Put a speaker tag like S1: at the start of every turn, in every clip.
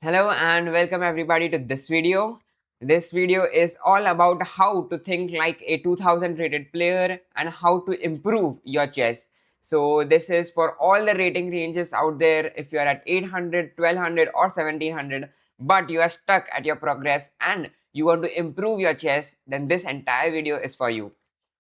S1: Hello and welcome everybody to this video. This video is all about how to think like a 2000 rated player and how to improve your chess. So this is for all the rating ranges out there. If you are at 800, 1200 or 1700 but you are stuck at your progress and you want to improve your chess, then this entire video is for you.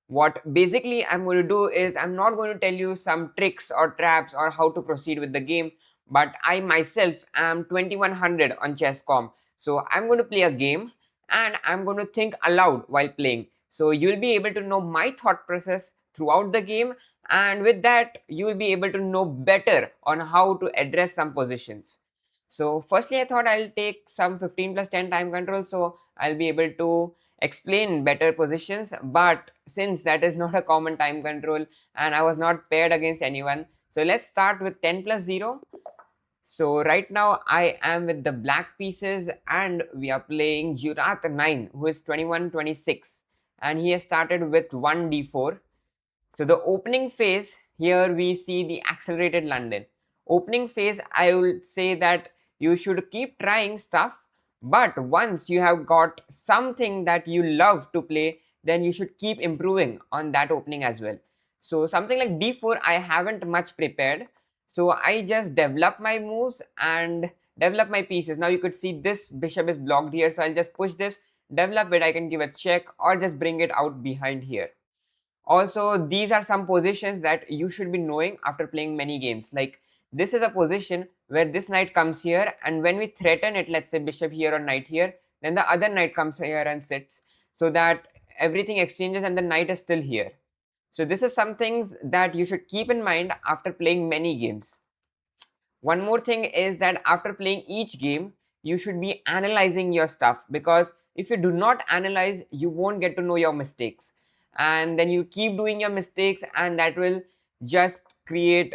S1: What basically I'm going to do is I'm not going to tell you some tricks or traps or how to proceed with the game, but I myself am 2100 on chess.com. So I'm going to play a game and I'm going to think aloud while playing. So you'll be able to know my thought process throughout the game, and with that you will be able to know better on how to address some positions. So firstly I thought I'll take some 15 plus 10 time control, so I'll be able to explain better positions, but since that is not a common time control and I was not paired against anyone, so let's start with 10 plus 0. So right now I am with the black pieces and we are playing Jurat 9, who is 21-26, and he has started with 1d4. So the opening phase, here we see the accelerated London. Opening phase, I would say that you should keep trying stuff, but once you have got something that you love to play, then you should keep improving on that opening as well. So something like d4, I haven't much prepared. So I just develop my moves and develop my pieces. Now you could see this bishop is blocked here, so I'll just push this, develop it, I can give a check or just bring it out behind here. Also, these are some positions that you should be knowing after playing many games. Like this is a position where this knight comes here, and when we threaten it, let's say bishop here or knight here, then the other knight comes here and sits, so that everything exchanges and the knight is still here. So this is some things that you should keep in mind after playing many games. One more thing is that after playing each game, you should be analyzing your stuff, because if you do not analyze, you won't get to know your mistakes, and then you keep doing your mistakes, and that will just create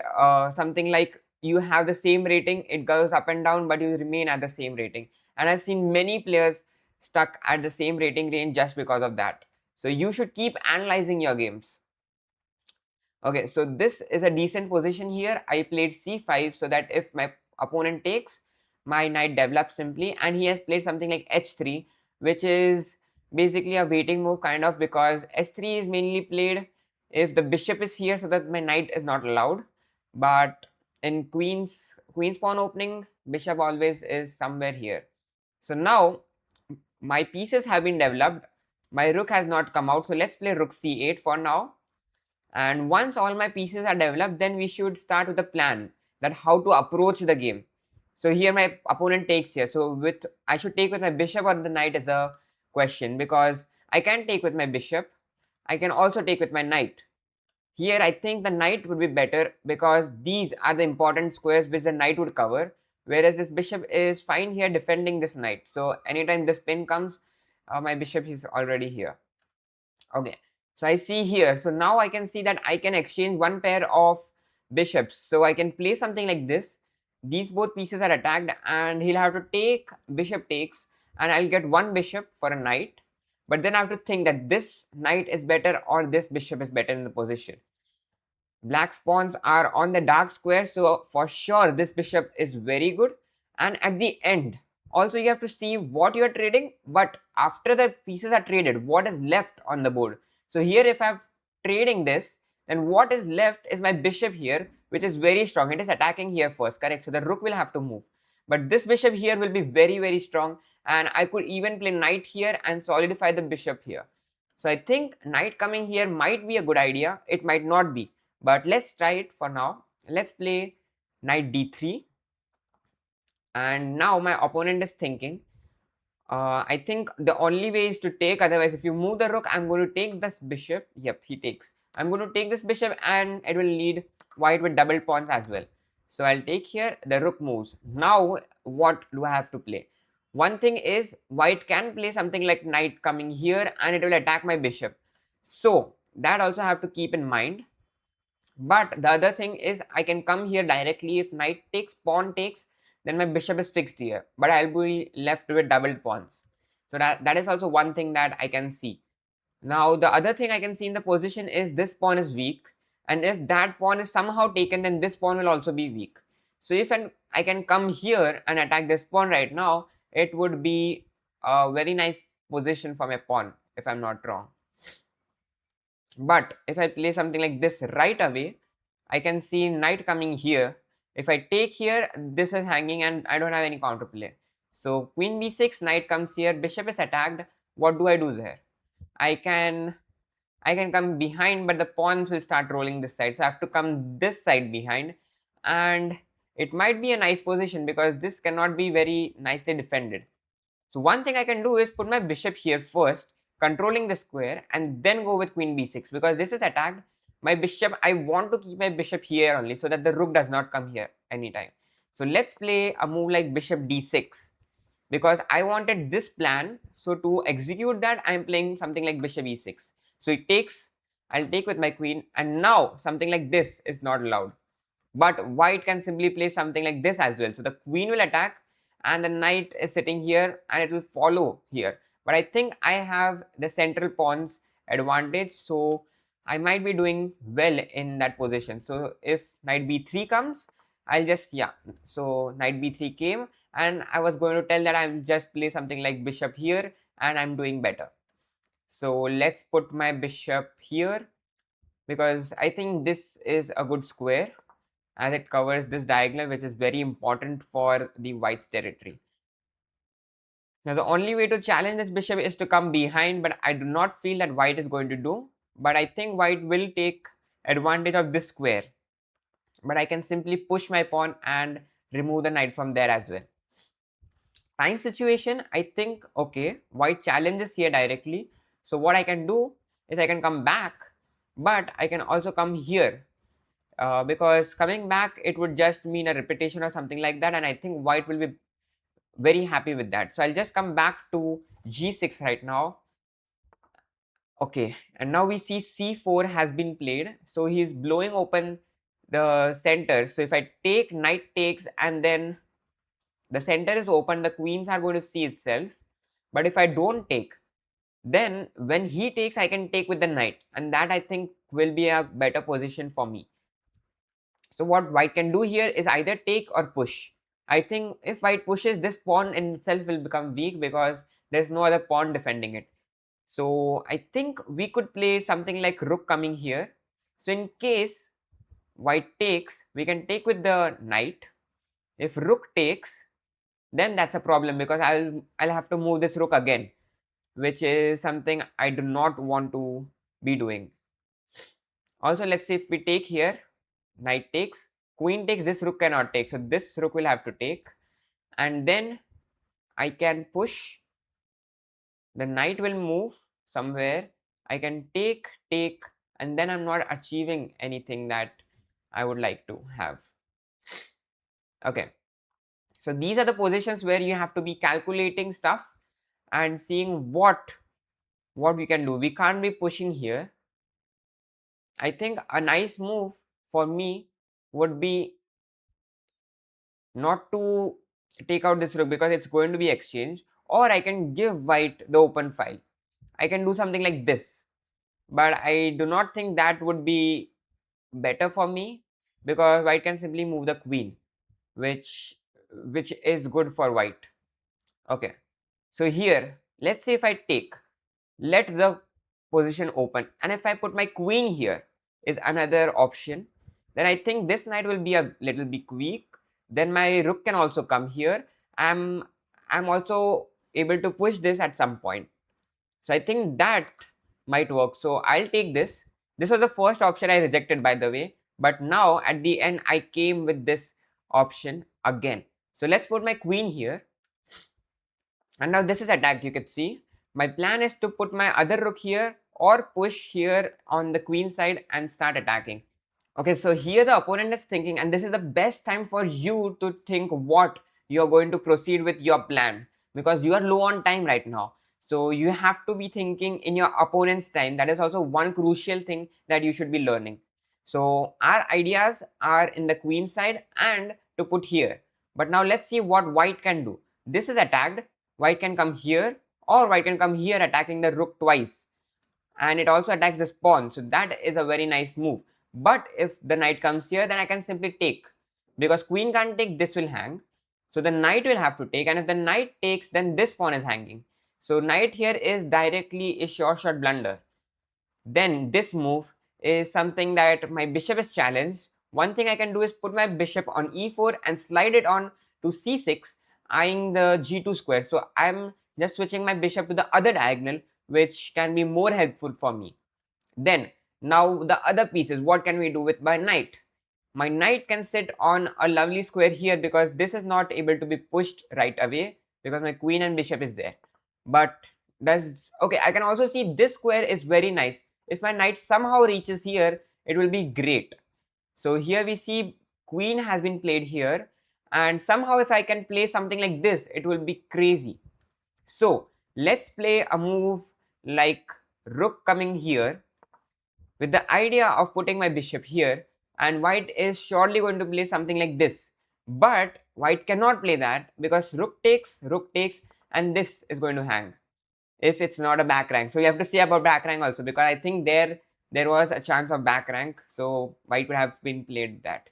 S1: something like you have the same rating, it goes up and down, but you remain at the same rating. And I've seen many players stuck at the same rating range just because of that. So you should keep analyzing your games. Okay, so this is a decent position here. I played c5 so that if my opponent takes, my knight develops simply, and he has played something like h3, which is basically a waiting move kind of, because h3 is mainly played if the bishop is here so that my knight is not allowed. But in queen's pawn opening, bishop always is somewhere here. So now my pieces have been developed. My rook has not come out, so let's play rook c8 for now. And once all my pieces are developed, then we should start with a plan that how to approach the game. So here my opponent takes here. So with I should take with my bishop or the knight is the question, because I can take with my bishop. I can also take with my knight. Here I think the knight would be better, because these are the important squares which the knight would cover. Whereas this bishop is fine here defending this knight. So anytime this pin comes, my bishop is already here. Okay, so I see here, so now I can see that I can exchange one pair of bishops. So I can play something like this. These both pieces are attacked and he'll have to take bishop takes, and I'll get one bishop for a knight. But then I have to think that this knight is better or this bishop is better in the position. Black pawns are on the dark square, so for sure this bishop is very good. And at the end, also you have to see what you are trading, but after the pieces are traded, what is left on the board. So here if I'm trading this, then what is left is my bishop here, which is very strong. It is attacking here first, correct? So the rook will have to move, but this bishop here will be very strong, and I could even play knight here and solidify the bishop here. So I think knight coming here might be a good idea. It might not be, but let's try it for now. Let's play knight d3, and now my opponent is thinking, I think the only way is to take, otherwise if you move the rook, I'm going to take this bishop. Yep, he takes. I'm going to take this bishop and it will lead white with double pawns as well. So I'll take here, the rook moves. Now what do I have to play? One thing is white can play something like knight coming here and it will attack my bishop. So that also I have to keep in mind. But the other thing is I can come here directly. If knight takes, pawn takes, then my bishop is fixed here, but I'll be left with doubled pawns. So that is also one thing that I can see. Now the other thing I can see in the position is this pawn is weak, and if that pawn is somehow taken, then this pawn will also be weak. So if I can come here and attack this pawn right now, it would be a very nice position for my pawn, if I'm not wrong. But if I play something like this right away, I can see knight coming here. If I take here, this is hanging and I don't have any counterplay. So queen b6, knight comes here, bishop is attacked. What do I do there? I can come behind, but the pawns will start rolling this side. So I have to come this side behind, and it might be a nice position because this cannot be very nicely defended. So one thing I can do is put my bishop here first, controlling the square, and then go with queen b6 because this is attacked. My bishop, I want to keep my bishop here only so that the rook does not come here anytime. So let's play a move like bishop d6 because I wanted this plan. So to execute that, I'm playing something like bishop e6. So it takes, I'll take with my queen, and now something like this is not allowed. But white can simply play something like this as well. So the queen will attack and the knight is sitting here and it will follow here. But I think I have the central pawns advantage, so I might be doing well in that position. So if knight b3 comes, I'll just, yeah, so knight b3 came and I was going to tell that I'll just play something like bishop here and I'm doing better. So let's put my bishop here because I think this is a good square as it covers this diagonal, which is very important for the white's territory. Now the only way to challenge this bishop is to come behind, but I do not feel that white is going to do. But I think white will take advantage of this square. But I can simply push my pawn and remove the knight from there as well. Time situation, I think, okay, white challenges here directly. So what I can do is I can come back, but I can also come here. Because coming back, it would just mean a repetition or something like that, and I think white will be very happy with that. So I'll just come back to g6 right now. Okay, and now we see c4 has been played, so he's blowing open the center. So if I take, knight takes, and then the center is open, the queens are going to see itself. But if I don't take, then when he takes, I can take with the knight, and that I think will be a better position for me. So what white can do here is either take or push. I think if white pushes, this pawn in itself will become weak because there's no other pawn defending it. So I think we could play something like rook coming here. So in case white takes, we can take with the knight. If rook takes, then that's a problem because I'll have to move this rook again, which is something I do not want to be doing. Also, let's see if we take here, knight takes, queen takes, this rook cannot take, so this rook will have to take, and then I can push, the knight will move somewhere, I can take, and then I'm not achieving anything that I would like to have. Okay, so these are the positions where you have to be calculating stuff and seeing what we can do. We can't be pushing here. I think a nice move for me would be not to take out this rook because it's going to be exchanged, or I can give white the open file. I can do something like this, but I do not think that would be better for me because white can simply move the queen, which is good for white. Okay, so here let's say if I take, let the position open, and if I put my queen here is another option, then I think this knight will be a little bit weak. Then my rook can also come here. I'm also able to push this at some point. So I think that might work. So I'll take this. This was the first option I rejected, by the way. But now at the end, I came with this option again. So let's put my queen here. And now this is attack, you can see. My plan is to put my other rook here or push here on the queen side and start attacking. Okay, so here the opponent is thinking, and this is the best time for you to think what you're going to proceed with your plan because you are low on time right now. So you have to be thinking in your opponent's time. That is also one crucial thing that you should be learning. So our ideas are in the queen side and to put here. But now let's see what white can do. This is attacked. White can come here or white can come here attacking the rook twice. And it also attacks this pawn. So that is a very nice move. But if the knight comes here, then I can simply take. because queen can't take, this will hang. So the knight will have to take, and if the knight takes, then this pawn is hanging. So knight here is directly a sure shot blunder. Then this move is something that my bishop is challenged. One thing I can do is put my bishop on e4 and slide it on to c6, eyeing the g2 square. So I'm just switching my bishop to the other diagonal, which can be more helpful for me. Then, now the other pieces, what can we do with my knight? My knight can sit on a lovely square here because this is not able to be pushed right away because my queen and bishop is there. But okay, I can also see this square is very nice. If my knight somehow reaches here, it will be great. So here we see queen has been played here, and somehow if I can play something like this, it will be crazy. So let's play a move like rook coming here with the idea of putting my bishop here, and white is surely going to play something like this. But white cannot play that because rook takes, and this is going to hang if it's not a back rank. So you have to see about back rank also, because I think there was a chance of back rank, so white would have been played that.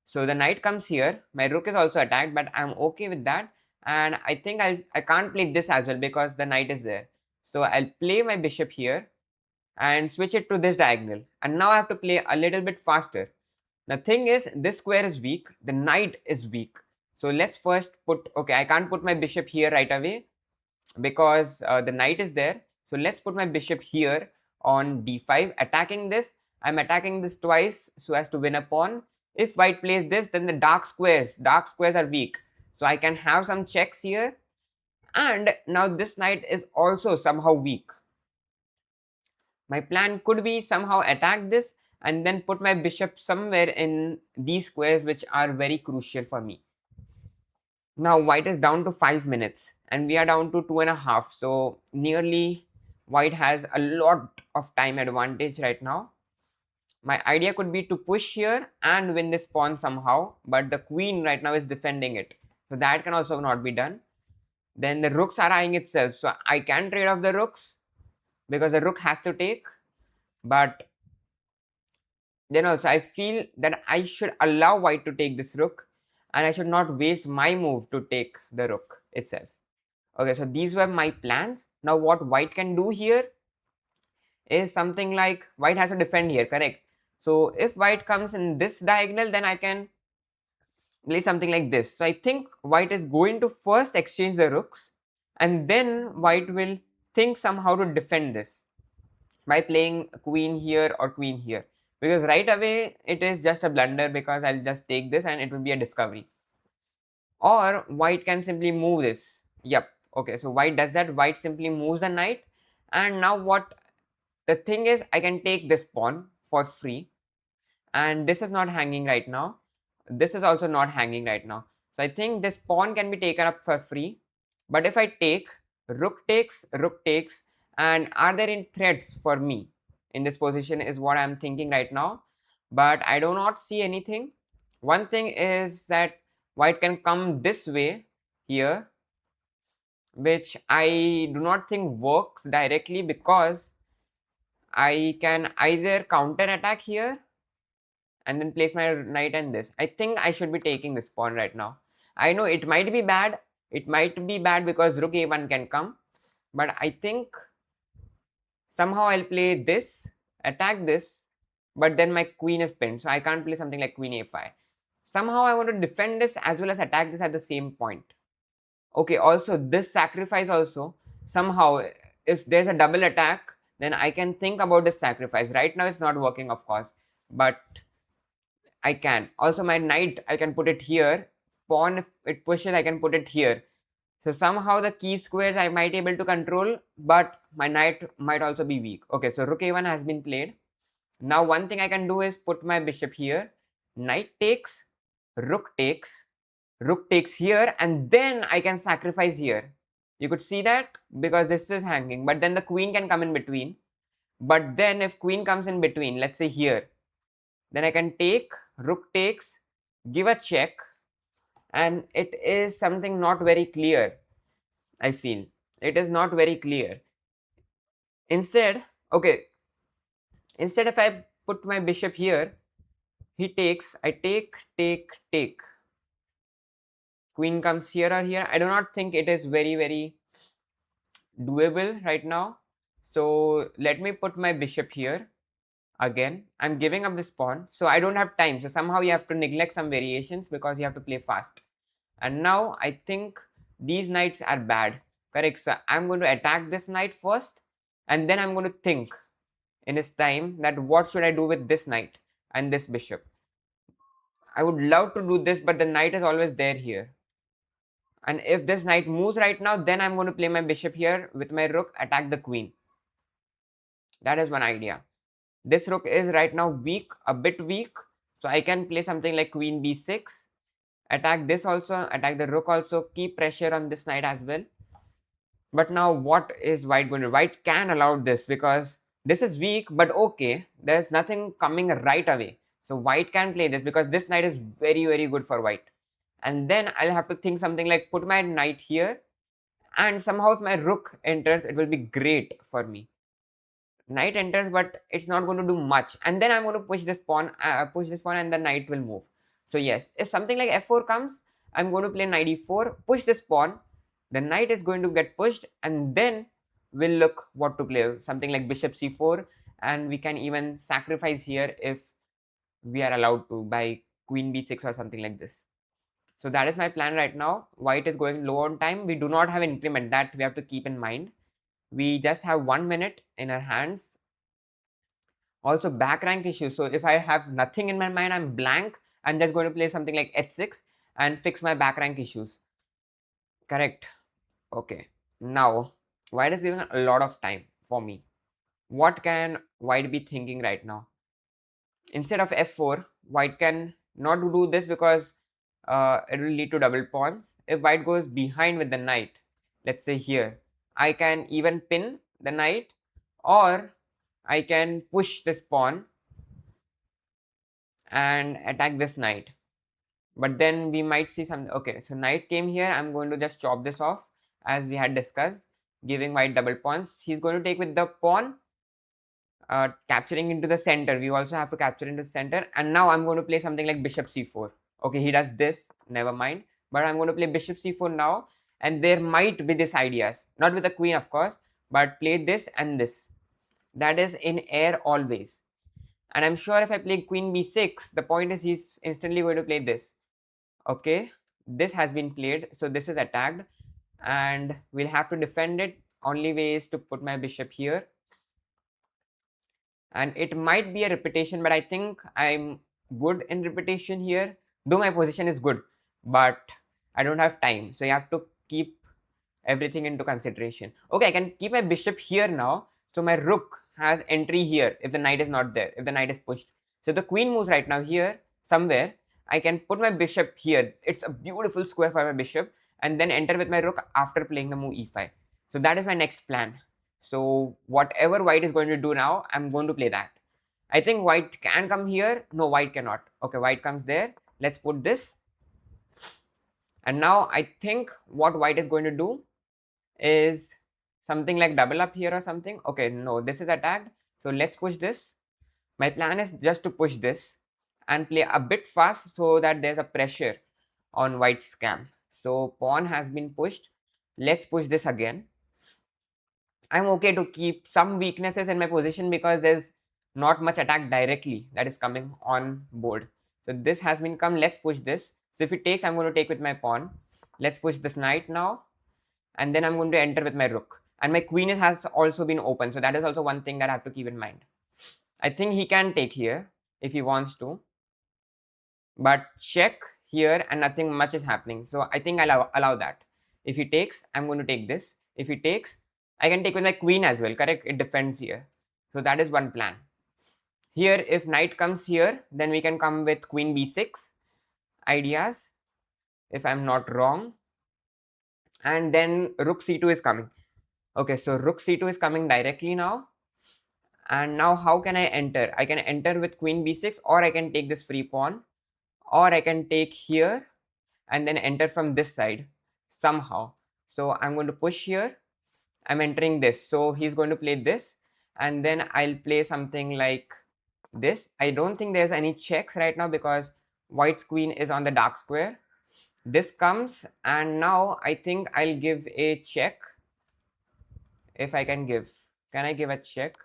S1: So the knight comes here, my rook is also attacked, but I'm okay with that. And I think I can't play this as well because the knight is there. So I'll play my bishop here and switch it to this diagonal. And now I have to play a little bit faster. The thing is, this square is weak, the knight is weak. So let's first put, okay, I can't put my bishop here right away because the knight is there. So let's put my bishop here on d5, attacking this. I'm attacking this twice so as to win a pawn. If white plays this, then the dark squares are weak. So I can have some checks here. And now this knight is also somehow weak. My plan could be somehow attack this and then put my bishop somewhere in these squares which are very crucial for me. Now white is down to 5 minutes and we are down to 2.5. So nearly white has a lot of time advantage right now. My idea could be to push here and win this pawn somehow, but the queen right now is defending it. So that can also not be done. Then the rooks are eyeing itself. So I can trade off the rooks because the rook has to take. But then also I feel that I should allow white to take this rook and I should not waste my move to take the rook itself. Okay, so these were my plans. Now what white can do here is something like white has to defend here, correct? So if white comes in this diagonal, then I can play something like this. So I think white is going to first exchange the rooks and then white will think somehow to defend this by playing queen here or queen here, because right away it is just a blunder because I'll just take this and it will be a discovery. Or white can simply move this. Yep. Okay, so white does that. White simply moves the knight, and now what the thing is, I can take this pawn for free, and this is not hanging right now. This is also not hanging right now. So I think this pawn can be taken up for free. But if I take rook takes, and are there any threats for me in this position is what I'm thinking right now. But I do not see anything. One thing is that white can come this way here, which I do not think works directly because I can either counter attack here and then place my knight and this. I think I should be taking this pawn right now. I know it might be bad. It might be bad because rook a1 can come. But I think somehow I'll play this, attack this, but then my queen is pinned. So I can't play something like queen a5. Somehow I want to defend this as well as attack this at the same point. Okay, also this sacrifice also, somehow if there's a double attack, then I can think about this sacrifice. Right now it's not working, of course, but I can. Also my knight, I can put it here. Pawn, if it pushes, I can put it here. So somehow the key squares I might able to control, but my knight might also be weak. Okay, so rook a1 has been played. Now one thing I can do is put my bishop here. Knight takes, rook takes here, and then I can sacrifice here. You could see that because this is hanging, but then the queen can come in between. But then if queen comes in between, let's say here, then I can take, rook takes, give a check, and it is something not very clear. I feel it is not very clear. Instead, okay, instead if I put my bishop here, He takes, I take. Queen comes here or here. I do not think it is very doable right now. So let me put my bishop here. Again, I'm giving up this pawn, so I don't have time. So somehow you have to neglect some variations because you have to play fast. And now I think these knights are bad. Correct. So I'm going to attack this knight first, and then I'm going to think in his time that what should I do with this knight and this bishop. I would love to do this, but the knight is always there here. And if this knight moves right now, then I'm going to play my bishop here with my rook, attack the queen. That is one idea. This rook is right now weak, a bit weak. So I can play something like queen b6. Attack this also, attack the rook also, keep pressure on this knight as well. But now what is white going to do? White can allow this because this is weak, but okay. There's nothing coming right away. So white can play this because this knight is very good for white. And then I'll have to think something like put my knight here, and somehow if my rook enters, it will be great for me. Knight enters, but it's not going to do much. And then I'm going to push this pawn, and the knight will move. So yes, if something like f4 comes, I'm going to play knight e4, push this pawn, the knight is going to get pushed, and then we'll look what to play. Something like bishop c4, and we can even sacrifice here if we are allowed to by queen b6 or something like this. So that is my plan right now. White is going low on time. We do not have increment, that we have to keep in mind. We just have 1 minute in our hands. Also back rank issues. So if I have nothing in my mind, I'm blank, I'm just going to play something like h6 and fix my back rank issues. Correct. Okay. Now, white is giving a lot of time for me. What can white be thinking right now? Instead of f4, white can not do this because it will lead to double pawns. If white goes behind with the knight, let's say here, I can even pin the knight, or I can push this pawn and attack this knight. But then we might see some. Okay, so knight came here. I'm going to just chop this off as we had discussed, giving white double pawns. He's going to take with the pawn, capturing into the center. We also have to capture into the center. And now I'm going to play something like bishop c4. Okay, he does this, never mind. But I'm going to play bishop c4 now. And there might be these ideas, not with the queen of course, but play this and this. That is in air always. And I'm sure if I play queen b6, the point is he's instantly going to play this. Okay, this has been played, so this is attacked, and we'll have to defend it. Only way is to put my bishop here, and it might be a repetition, but I think I'm good in repetition here, though my position is good, but I don't have time, so you have to keep everything into consideration. Okay, I can keep my bishop here now, so my rook has entry here if the knight is not there, if the knight is pushed. So the queen moves right now here somewhere. I can put my bishop here. It's a beautiful square for my bishop, and then enter with my rook after playing the move e5. So that is my next plan. So whatever white is going to do now, I'm going to play that. I think white can come here. No, white cannot. Okay, white comes there. Let's put this. And now I think what white is going to do is something like double up here or something. Okay, no, this is attacked. So let's push this. My plan is just to push this and play a bit fast so that there's a pressure on white's camp. So pawn has been pushed. Let's push this again. I'm okay to keep some weaknesses in my position because there's not much attack directly that is coming on board. So this has been come. Let's push this. So if it takes, I'm going to take with my pawn. Let's push this knight now, and then I'm going to enter with my rook. And my queen has also been open, so that is also one thing that I have to keep in mind. I think he can take here if he wants to, but check here and nothing much is happening. So I think I'll allow that. If he takes, I'm going to take this. If he takes, I can take with my queen as well, correct? It defends here. So that is one plan. Here, if knight comes here, then we can come with queen b6 ideas, if I'm not wrong. And then rook c2 is coming. Okay, so rook c2 is coming directly now. And now how can I enter? I can enter with queen b6, or I can take this free pawn, or I can take here and then enter from this side somehow. So I'm going to push here. I'm entering this. So he's going to play this, and then I'll play something like this. I don't think there's any checks right now because white's queen is on the dark square. This comes, and now I think I'll give a check. If I can give, can I give a check?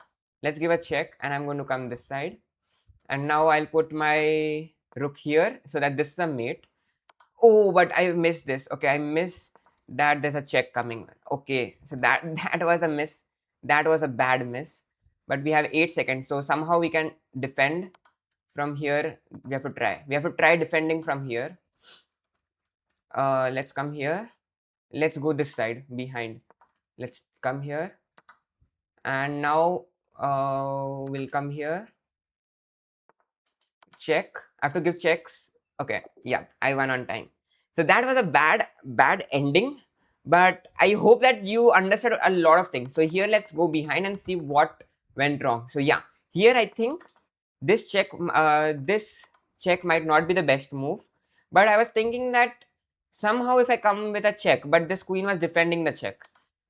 S1: Let's give a check, and I'm going to come this side. And now I'll put my rook here so that this is a mate. Oh, but I missed this. Okay, I missed that there's a check coming. Okay, so that that was a miss. That was a bad miss. But we have 8 seconds, so somehow we can defend from here. We have to try. We have to try defending from here. Let's come here. Let's go this side behind. Let's come here. And now we'll come here. Check. I have to give checks. Okay, yeah, I won on time. So that was a bad ending, but I hope that you understood a lot of things. So here let's go behind and see what went wrong. So yeah, here I think this check might not be the best move, but I was thinking that somehow if I come with a check, but this queen was defending the check.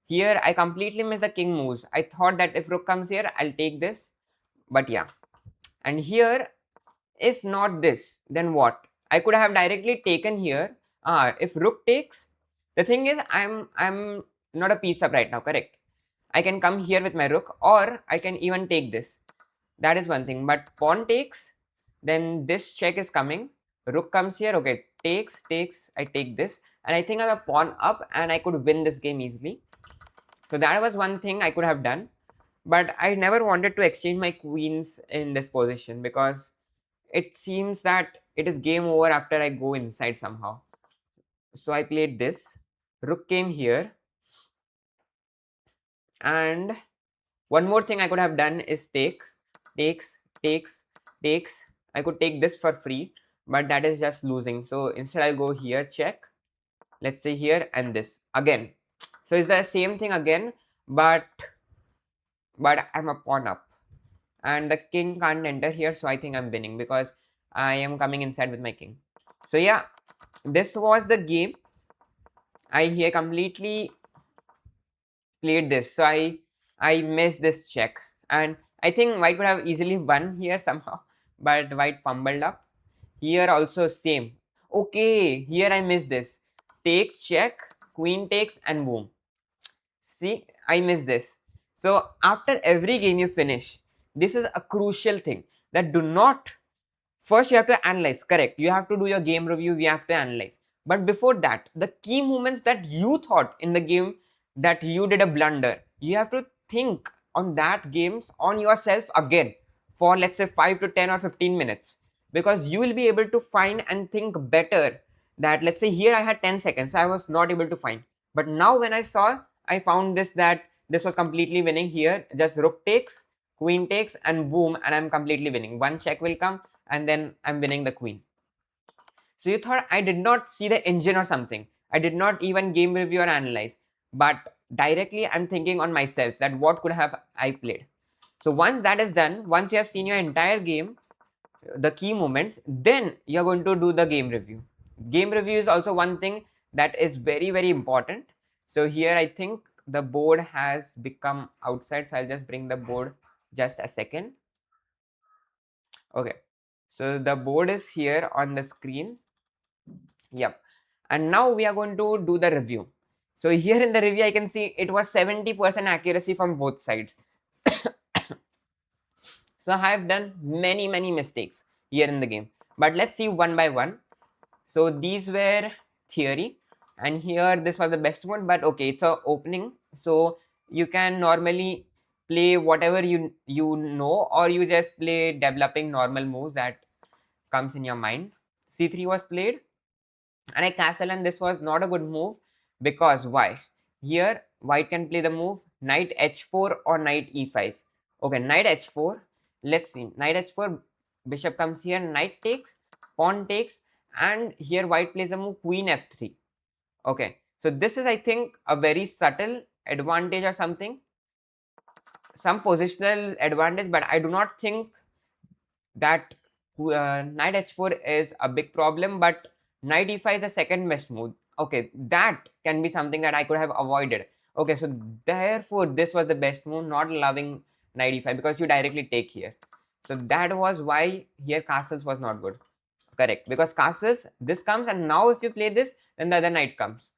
S1: Here I completely missed the king moves. I thought that if rook comes here, I'll take this, but yeah. And here, if not this, then what? I could have directly taken here. If rook takes, the thing is I'm not a piece up right now, correct? I can come here with my rook, or I can even take this. That is one thing. But pawn takes, then this check is coming. Rook comes here, okay, takes, I take this, and I think I have a pawn up and I could win this game easily. So that was one thing I could have done. But I never wanted to exchange my queens in this position because it seems that it is game over after I go inside somehow. So I played this. Rook came here. And one more thing I could have done is takes. I could take this for free, but that is just losing. So instead I'll go here, check. Let's say here and this again. So it's the same thing again, but I'm a pawn up. And the king can't enter here, so I think I'm winning because I am coming inside with my king. So yeah, this was the game. I here completely played this, so I missed this check, and I think white would have easily won here somehow, but white fumbled up. Here also same. Okay, here I missed this. Takes, check, queen takes, and boom. See, I missed this. So after every game you finish, this is a crucial thing that do not. First, you have to analyze, correct? You have to do your game review, we have to analyze. But before that, the key moments that you thought in the game that you did a blunder, you have to think on that games on yourself again for let's say 5 to 10 or 15 minutes, because you will be able to find and think better. That let's say here I had 10 seconds, I was not able to find, but now when I found this, that this was completely winning. Here just rook takes, queen takes, and boom, and I'm completely winning. One check will come and then I'm winning the queen. So you thought I did not see the engine or something. I did not even game review or analyze, but directly I'm thinking on myself that what could have I played. So once that is done, once you have seen your entire game, the key moments, then you're going to do the game review. Game review is also one thing that is very important. So here I think the board has become outside, so I'll just bring the board just a second. Okay, so the board is here on the screen. Yep. And now we are going to do the review. So here in the review, I can see it was 70% accuracy from both sides. So I have done many mistakes here in the game. But let's see one by one. So these were theory. And here this was the best one. But okay, it's a opening. So you can normally play whatever you know, or you just play developing normal moves that comes in your mind. C3 was played and I castle, and this was not a good move because why? Here white can play the move knight h4 or knight e5. Okay, knight h4. Let's see, knight h4, bishop comes here, knight takes, pawn takes, and here white plays a move queen f3. Okay, so this is I think a very subtle advantage or something, some positional advantage, but I do not think that knight h4 is a big problem, but knight e5 is the second best move. Okay, that can be something that I could have avoided. Okay, so therefore this was the best move, not loving knight e5, because you directly take here. So that was why here castles was not good. Correct, because castles, this comes, and now if you play this, then the other knight comes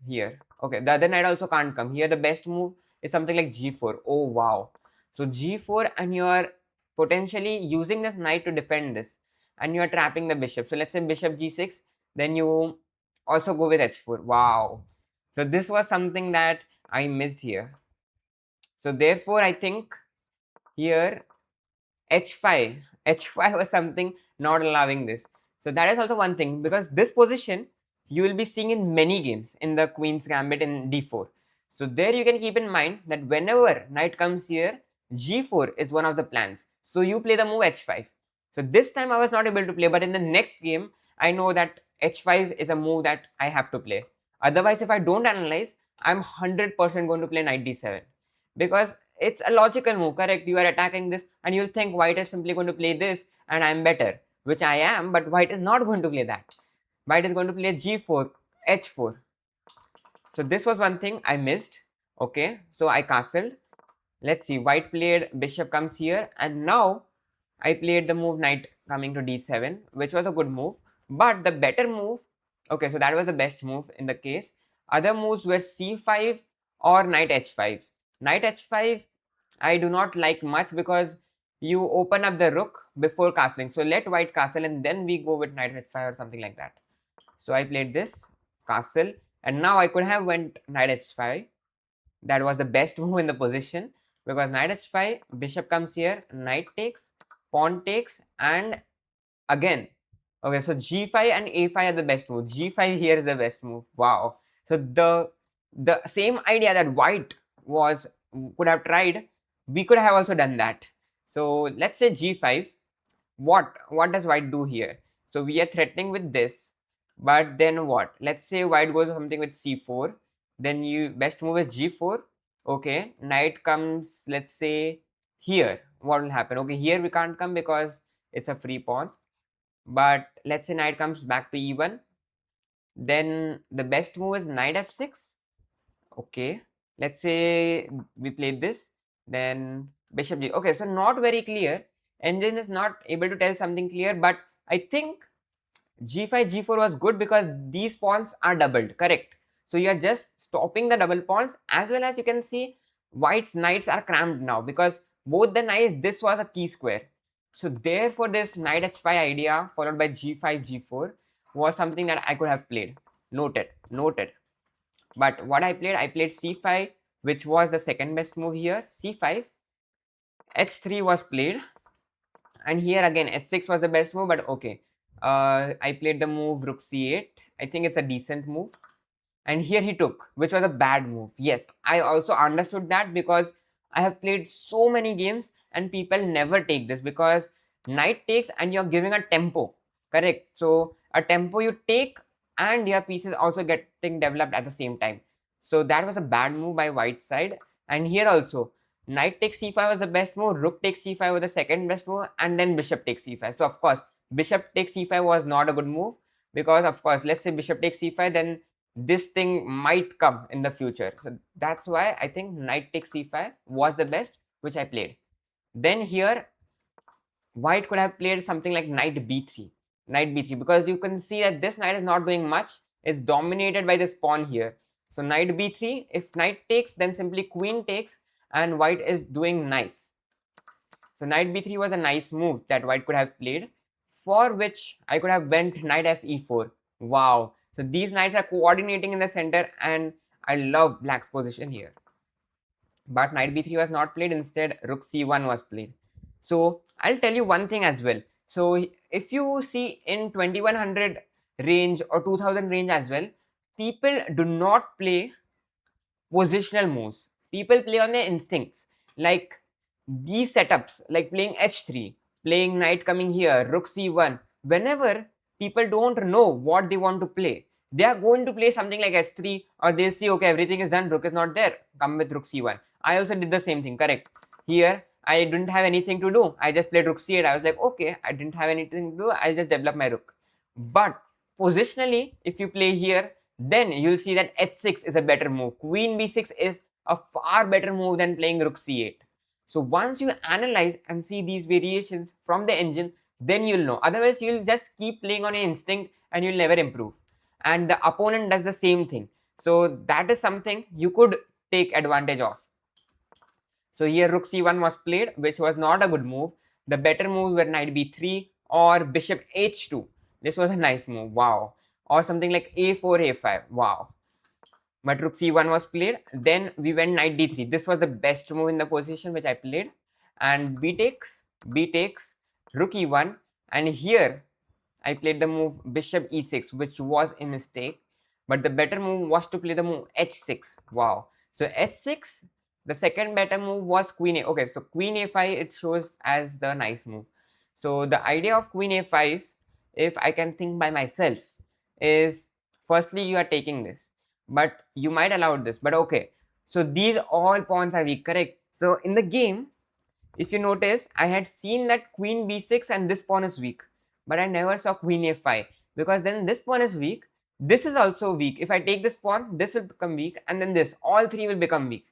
S1: here. Okay, the other knight also can't come. Here the best move is something like g4. Oh wow. So g4, and you are potentially using this knight to defend this, and you are trapping the bishop. So let's say bishop g6, then you also go with h4. Wow. So this was something that I missed here. So therefore I think here h5 was something not allowing this. So that is also one thing, because this position you will be seeing in many games in the queen's gambit in d4. So there you can keep in mind that whenever knight comes here, g4 is one of the plans. So you play the move h5. So this time I was not able to play, but in the next game I know that h5 is a move that I have to play. Otherwise, if I don't analyze, I'm 100% going to play knight d7, because it's a logical move. Correct, you are attacking this and you'll think white is simply going to play this and I'm better, which I am, but white is not going to play that. White is going to play g4, h4. So this was one thing I missed. Okay, so I castled. Let's see, white played bishop comes here, and now I played the move knight coming to d7, which was a good move. But the better move, okay, so that was the best move in the case. Other moves were c5 or knight h5. Knight h5 I do not like much, because you open up the rook before castling. So let white castle and then we go with knight h5 or something like that. So I played this castle, and now I could have went knight h5. That was the best move in the position, because knight h5, bishop comes here, knight takes, pawn takes, and again, okay, so g5 and a5 are the best move. G5 here is the best move. Wow. So the same idea that white was could have tried, we could have also done that. So let's say g5. What does white do here? So we are threatening with this, but then what? Let's say white goes something with c4, then you best move is g4. Okay, knight comes, let's say here, what will happen? Okay, here we can't come because it's a free pawn, but let's say knight comes back to e1, then the best move is knight f6. Okay, let's say we played this, then bishop g. Okay, so not very clear. Engine is not able to tell something clear, but I think g5 g4 was good because these pawns are doubled. Correct, so you are just stopping the double pawns, as well as you can see white's knights are cramped now, because both the knights, this was a key square. So therefore this knight h5 idea followed by g5 g4 was something that I could have played. Noted. But what I played c5, which was the second best move here. C5, h3 was played, and here again h6 was the best move, but okay. I played the move rook c8. I think it's a decent move. And here he took, which was a bad move. Yet I also understood that, because I have played so many games and people never take this, because knight takes and you're giving a tempo. Correct, so a tempo you take and your piece is also getting developed at the same time. So that was a bad move by white side. And here also knight takes c5 was the best move, rook takes c5 was the second best move, and then bishop takes c5. So of course bishop takes c5 was not a good move, because of course let's say bishop takes c5, then this thing might come in the future. So that's why I think knight takes c5 was the best, which I played. Then here white could have played something like knight b3. Knight b3, because you can see that this knight is not doing much, it's dominated by this pawn here. So knight b3, if knight takes, then simply queen takes, and white is doing nice. So knight b3 was a nice move that white could have played, for which I could have went knight f e4. Wow. So these knights are coordinating in the center, and I love black's position here. But knight b3 was not played, instead rook c1 was played. So I'll tell you one thing as well. So if you see in 2100 range or 2000 range as well, people do not play positional moves. People play on their instincts. Like these setups, like playing h3, playing knight coming here, rook c1. Whenever people don't know what they want to play, they are going to play something like h3, or they'll see, okay, everything is done, rook is not there, come with rook c1. I also did the same thing. Correct, here I didn't have anything to do, I just played rook c8. I was like, okay, I didn't have anything to do, I'll just develop my rook. But positionally, if you play here, then you'll see that h6 is a better move. Queen b6 is a far better move than playing rook c8. So once you analyze and see these variations from the engine, then you'll know. Otherwise, you'll just keep playing on your instinct and you'll never improve. And the opponent does the same thing. So that is something you could take advantage of. So here rook c1 was played, which was not a good move. The better moves were knight b3 or bishop h2. This was a nice move. Wow. Or something like a4, a5. Wow. But rook c1 was played. Then we went knight d3. This was the best move in the position which I played. And b takes, rook e1. And here I played the move bishop e6, which was a mistake. But the better move was to play the move h6. Wow. So h6, the second better move was queen a. Okay, so queen a5 it shows as the nice move. So the idea of queen a5, if I can think by myself, is firstly you are taking this, but you might allow this. But okay, so these all pawns are weak, correct? So in the game, if you notice, I had seen that queen b6 and this pawn is weak, but I never saw queen a5, because then this pawn is weak, this is also weak. If I take this pawn, this will become weak, and then this, all three will become weak.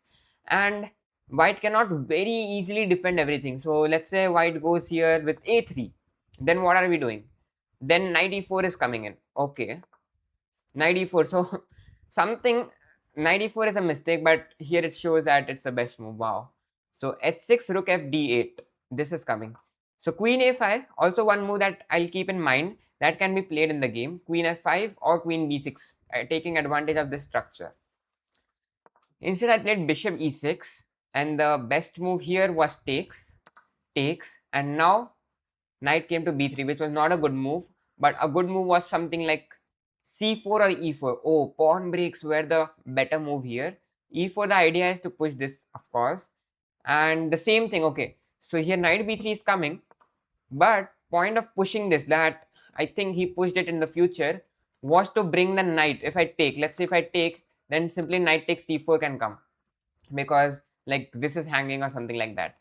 S1: And white cannot very easily defend everything. So let's say white goes here with a3. Then what are we doing? Then knight e4 is coming in. Okay, knight e4. So something, knight e4 is a mistake, but here it shows that it's the best move. Wow. So h6, rook f d8. This is coming. So queen a5, also one move that I'll keep in mind that can be played in the game. Queen f5 or queen b6, taking advantage of this structure. Instead, I played bishop e6, and the best move here was takes, and now knight came to b3, which was not a good move, but a good move was something like c4 or e4. Oh, pawn breaks were the better move here. E4, the idea is to push this, of course, and the same thing. Okay, so here knight b3 is coming, but point of pushing this, that I think he pushed it in the future, was to bring the knight. If I take, let's say if I take, then simply knight takes c4 can come, because like this is hanging or something like that.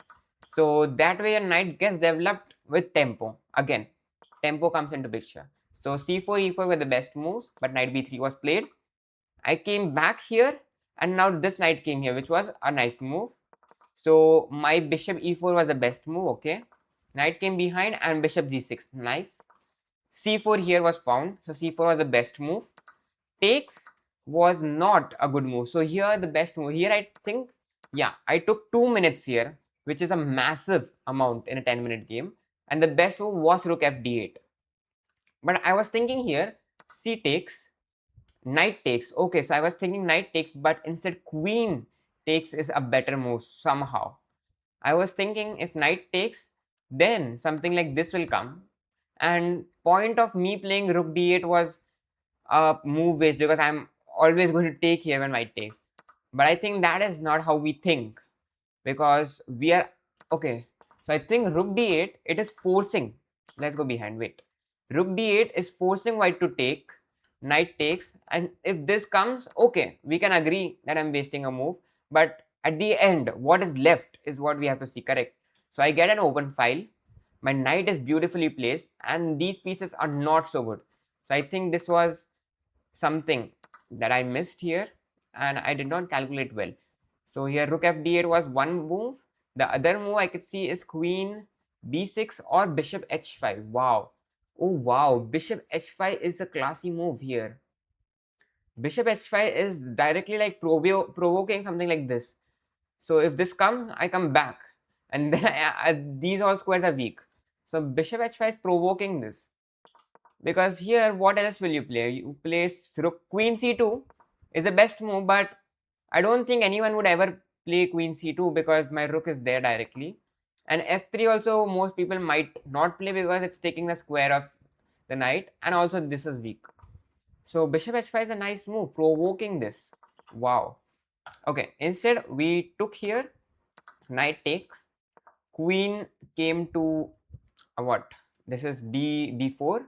S1: So that way a knight gets developed with tempo. Again, tempo comes into picture. So c4, e4 were the best moves, but knight b3 was played. I came back here, and now this knight came here, which was a nice move. So my bishop e4 was the best move. Okay, knight came behind and bishop g6, nice. c4 here was found, so c4 was the best move. Takes was not a good move, so here the best move here, I think, yeah, I took 2 minutes here, which is a massive amount in a 10-minute game, and the best move was rook f d8. But I was thinking here, c takes, knight takes. Okay, so I was thinking knight takes, but instead queen takes is a better move somehow. I was thinking if knight takes, then something like this will come, and point of me playing rook d8 was a move waste, because I'm always going to take here when white takes. But I think that is not how we think, because we are okay. So I think rook d8, it is forcing. Let's go behind. Wait, rook d8 is forcing white to take. Knight takes, and if this comes, okay, we can agree that I'm wasting a move. But at the end, what is left is what we have to see. Correct. So I get an open file. My knight is beautifully placed, and these pieces are not so good. So I think this was something that I missed here, and I did not calculate well. So here rook f d8 was one move. The other move I could see is queen b6 or bishop h5. Wow. Oh wow, bishop h5 is a classy move here. Bishop h5 is directly like provoking something like this. So if this comes, I come back, and then these all squares are weak. So bishop h5 is provoking this, because here what else will you play? You play rook, queen c2 is the best move, but I don't think anyone would ever play queen c2 because my rook is there directly. And f3 also most people might not play because it's taking the square of the knight, and also this is weak. So bishop h5 is a nice move, provoking this. Wow. Okay, instead we took here, knight takes, queen came to what? This is d4.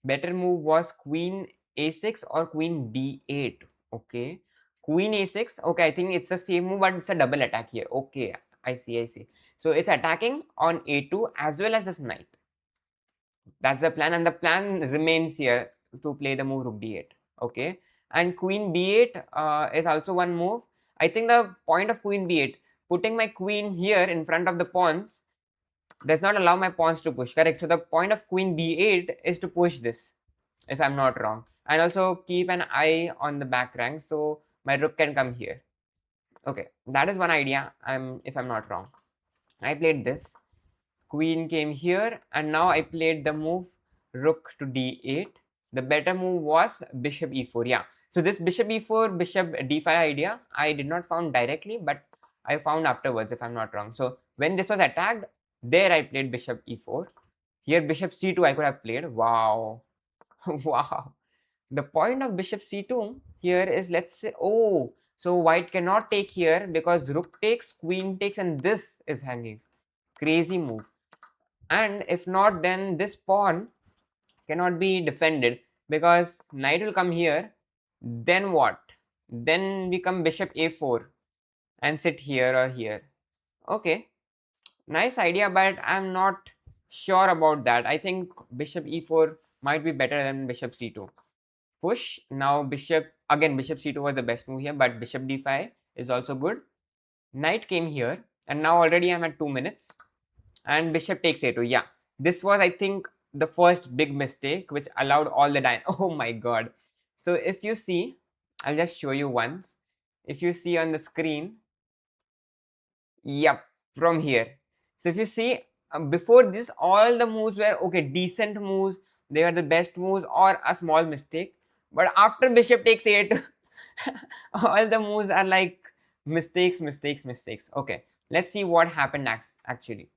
S1: Better move was queen a6 or queen d8. Okay, queen a6. Okay, I think it's the same move, but it's a double attack here. Okay, I see. So it's attacking on a2 as well as this knight. That's the plan, and the plan remains here to play the move rook d8. Okay, and queen b8 is also one move. I think the point of queen b8, putting my queen here in front of the pawns does not allow my pawns to push, correct? So the point of queen b8 is to push this, if I'm not wrong, and also keep an eye on the back rank so my rook can come here. Okay, that is one idea. If I'm not wrong, I played this, queen came here, and now I played the move rook to d8. The better move was bishop e4. Yeah, so this bishop e4 bishop d5 idea I did not found directly, but I found afterwards, if I'm not wrong. So when this was attacked, there I played bishop e4. Here bishop c2 I could have played. Wow. Wow. The point of bishop c2 here is, let's say, oh, so white cannot take here because rook takes, queen takes, and this is hanging. Crazy move. And if not, then this pawn cannot be defended because knight will come here. Then what? Then become bishop a4 and sit here or here. Okay, nice idea, but I'm not sure about that. I think bishop e4 might be better than bishop c2. Push. Now bishop, again bishop c2 was the best move here, but bishop d5 is also good. Knight came here, and now already I'm at 2 minutes, and bishop takes a2. Yeah, this was, I think, the first big mistake which allowed all the oh my god. So if you see, I'll just show you once. If you see on the screen, yep, from here. So if you see, before this all the moves were okay, decent moves, they were the best moves or a small mistake. But after bishop takes a2, all the moves are like mistakes, mistakes, mistakes. Okay, let's see what happened next actually.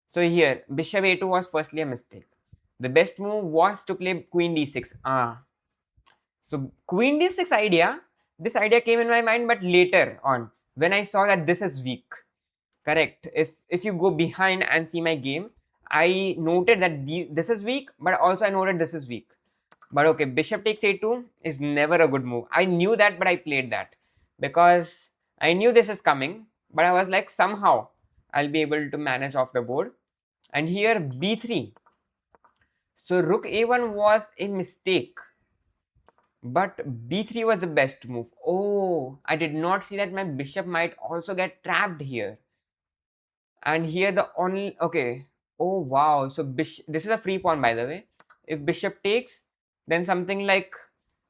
S1: So here bishop a2 was firstly a mistake. The best move was to play queen d6. So queen d6 idea, this idea came in my mind, but later on when I saw that this is weak. Correct. If you go behind and see my game, I noted that this is weak, but also I noted this is weak. But okay, bishop takes a2 is never a good move. I knew that, but I played that because I knew this is coming, but I was like, somehow I'll be able to manage off the board. And here b3. So rook a1 was a mistake, but b3 was the best move. Oh, I did not see that my bishop might also get trapped here. And here the only, okay, oh wow, so this is a free pawn, by the way. If bishop takes, then something like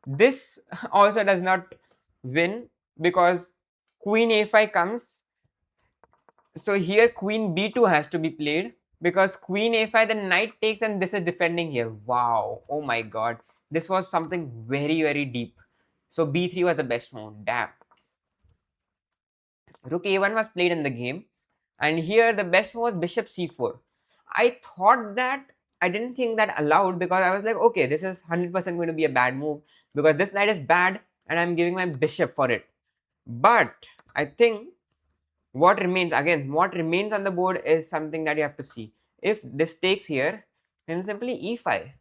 S1: this also does not win because queen a5 comes. So here queen b2 has to be played because queen a5, the knight takes, and this is defending here. Wow, oh my god, this was something very, very deep. So b3 was the best move. Damn. Rook a1 was played in the game, and here the best move was bishop c4. I thought that, I didn't think that allowed because I was like, okay, this is 100% going to be a bad move because this knight is bad and I'm giving my bishop for it. But I think what remains, again, what remains on the board is something that you have to see. If this takes here, then simply e5,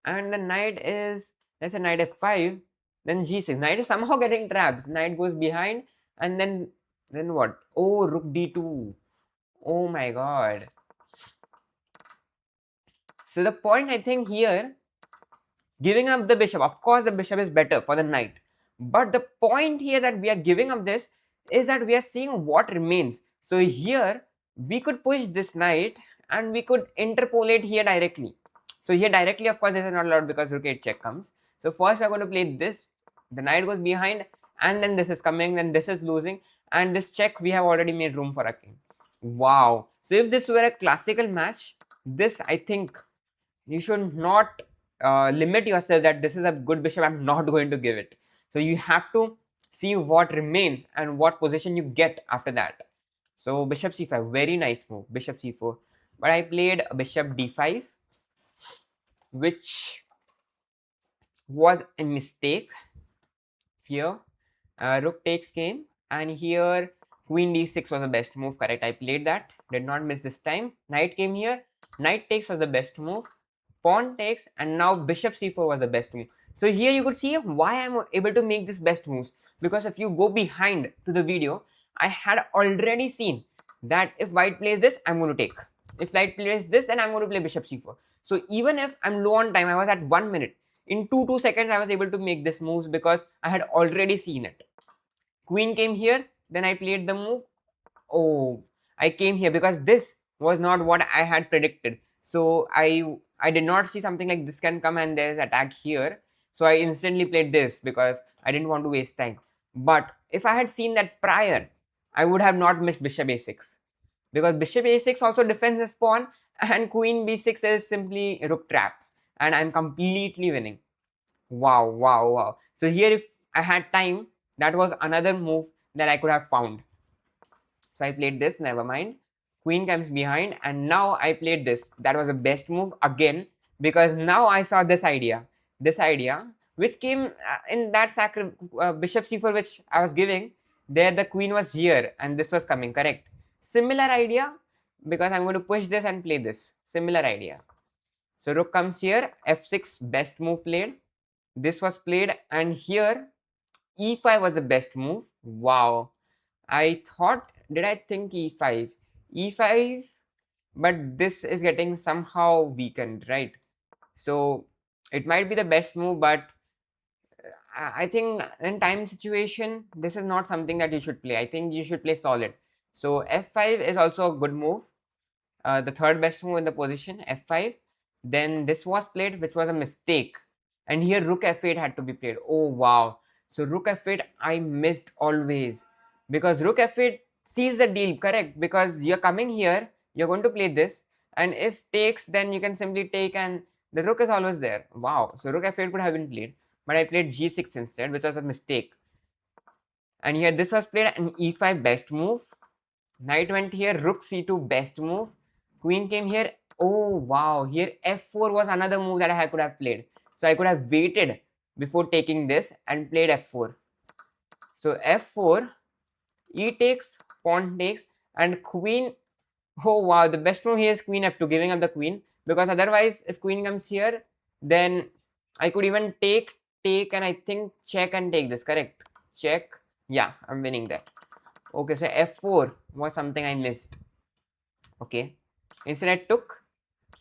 S1: and the knight is, let's say knight f5, then g6. Knight is somehow getting trapped. Knight goes behind, and then what? Oh, rook d2. Oh my god. So the point, I think, here, giving up the bishop, of course the bishop is better for the knight, but the point here that we are giving up this is that we are seeing what remains. So here we could push this knight and we could interpolate here directly. So here directly, of course, this is not allowed because rook 8 check comes. So first we are going to play this, the knight goes behind, and then this is coming, then this is losing, and this check we have already made room for a king. Wow. So if this were a classical match, this, I think, you should not limit yourself that this is a good bishop, I'm not going to give it. So you have to see what remains and what position you get after that. So bishop c5, very nice move, bishop c4. But I played bishop d5, which was a mistake. Here rook takes came, and here queen d6 was the best move, correct? I played that, did not miss this time. Knight came here, knight takes was the best move, pawn takes, and now bishop c4 was the best move. So here you could see why I'm able to make this best moves, because if you go behind to the video, I had already seen that if white plays this, I'm going to take. If white plays this, then I'm going to play bishop c4. So even if I'm low on time, I was at 1 minute, in 2 seconds I was able to make this moves because I had already seen it. Queen came here, then I played the move. Oh, I came here because this was not what I had predicted. So I did not see something like this can come and there's attack here. So I instantly played this because I didn't want to waste time. But if I had seen that prior, I would have not missed bishop a6, because bishop a6 also defends his pawn and queen b6 is simply rook trap, and I'm completely winning. Wow, wow, wow. So here if I had time, that was another move that I could have found. So I played this, never mind. Queen comes behind, and now I played this. That was the best move again, because now I saw this idea. This idea, which came in that bishop c4 which I was giving. There the queen was here and this was coming, correct? Similar idea, because I'm going to push this and play this. Similar idea. So rook comes here, f6, best move played. This was played, and here e5 was the best move. Wow. I thought, did I think e5? E5, but this is getting somehow weakened, right? So it might be the best move, but I think in time situation, this is not something that you should play. I think you should play solid. So f5 is also a good move. The third best move in the position, f5. Then this was played, which was a mistake. And here rook f8 had to be played. Oh, wow. So rook f8, I missed always. Because rook f8 sees the deal, correct? Because you're coming here, you're going to play this. And if takes, then you can simply take, and the rook is always there. Wow. So rook f8 could have been played. But I played g6 instead, which was a mistake. And here this was played, an e5 best move. Knight went here, rook c2 best move. Queen came here. Oh wow, here f4 was another move that I could have played. So I could have waited before taking this and played f4. So f4, e takes, pawn takes, and queen. Oh wow, the best move here is queen f2, giving up the queen, because otherwise if queen comes here, then I could even take, and I think check and take this, correct? Check. Yeah, I'm winning that. Okay, so f4 was something I missed. Okay, instead I took,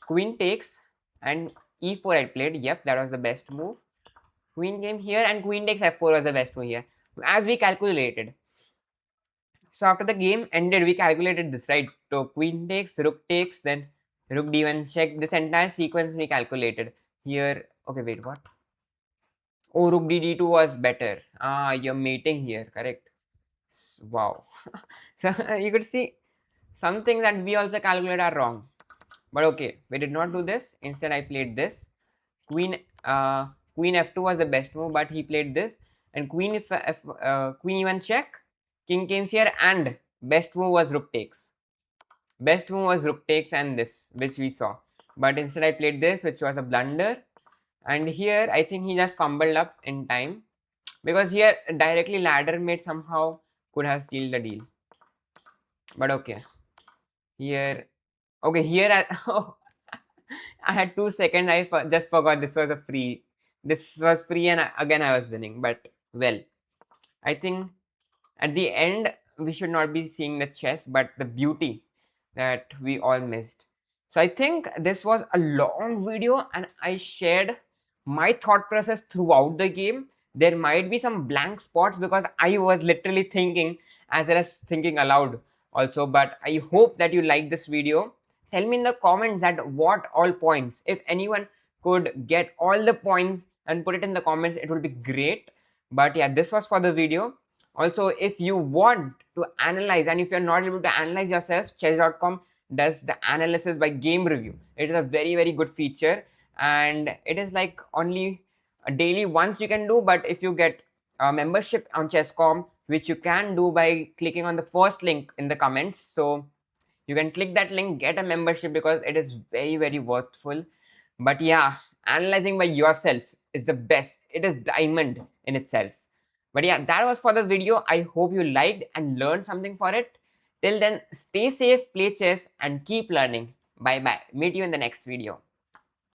S1: queen takes, and e4 I played. Yep, that was the best move. Queen came here and queen takes f4 was the best move here, as we calculated. So after the game ended, we calculated this, right? So queen takes, rook takes, then rook d1 check. This entire sequence we calculated here. Okay, wait, what? Oh, rook d2 was better. Ah, you're mating here, correct? Wow. So you could see some things that we also calculate are wrong. But okay, we did not do this. Instead, I played this. Queen f2 was the best move, but he played this. And queen e1 check. King came here, and best move was rook takes. Best move was rook takes and this, which we saw. But instead, I played this, which was a blunder. And here, I think he just fumbled up in time, because here directly ladder mate somehow could have sealed the deal. But okay, here, okay, here I, oh, I had 2 seconds. I just forgot this was a free. This was free, and again I was winning. But well, I think at the end we should not be seeing the chess, but the beauty that we all missed. So I think this was a long video, and I shared my thought process throughout the game. There might be some blank spots because I was literally thinking as well as thinking aloud also. But I hope that you like this video. Tell me in the comments that what all points, if anyone could get all the points and put it in the comments, it will be great. But yeah, this was for the video. Also, if you want to analyze, and if you're not able to analyze yourself, chess.com does the analysis by game review. It is a very, very good feature, and it is like only a daily once you can do. But if you get a membership on chess.com, which you can do by clicking on the first link in the comments, so you can click that link, get a membership, because it is very, very worthful. But yeah, analyzing by yourself is the best. It is diamond in itself. But yeah, that was for the video. I hope you liked and learned something for it. Till then, stay safe, play chess, and keep learning. Bye bye. Meet you in the next video.